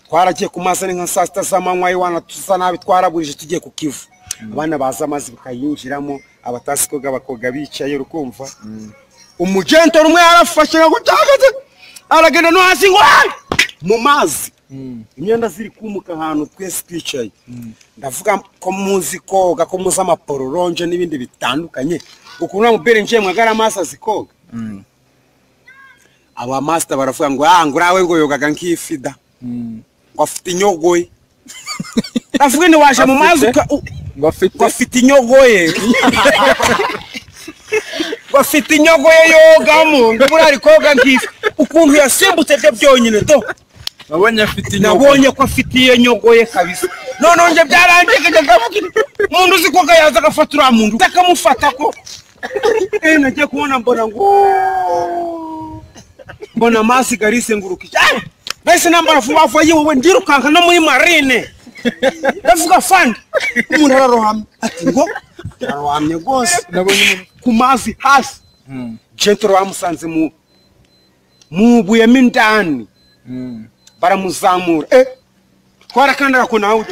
twaragiye ku mazi nka saa sita z'amanywa iwana tusa nabi twaraburije tugiye ku Kivu abana baza amazi bakayinjiramo abatasi koga bakoga bicaye rukumva umugento rumwe yarafashe ngo cyagaze aragenda no hasi ngo mu mazi imyenda ziri kumuka ahantu twese twicaye ndavuga ko muzi koga ko muza amapororonje n'ibindi bitandukanye ukuntu amubere nje mwagara amazi azikoga aba master baravuga ngo ngurawe ngo yogaga nk'ifida ngo afite inyogoye avuga ni waje mu mazi ngo afite inyogoye bafite inyogoye yogamo ngo burari koga nk'ifi ukuntu yasimbutse byo byonyine to nabonye afite inyogoye nabonye ko afite iyo nyogoye kabisa none nje byarangiye gavuga umuntu uzi koga yaza agafatura muntu takamufata ko nagiye kubona mbona amazi garise ngurukije bese nambara vuba yiwe ndirukanka no muri marine ndavuga fandi umuntu ararohamye ati ngo ararohamye gose nabonye ku mazi hasi gentro bamusanze mu buye mindani baramuzamura twarakandara ko nawe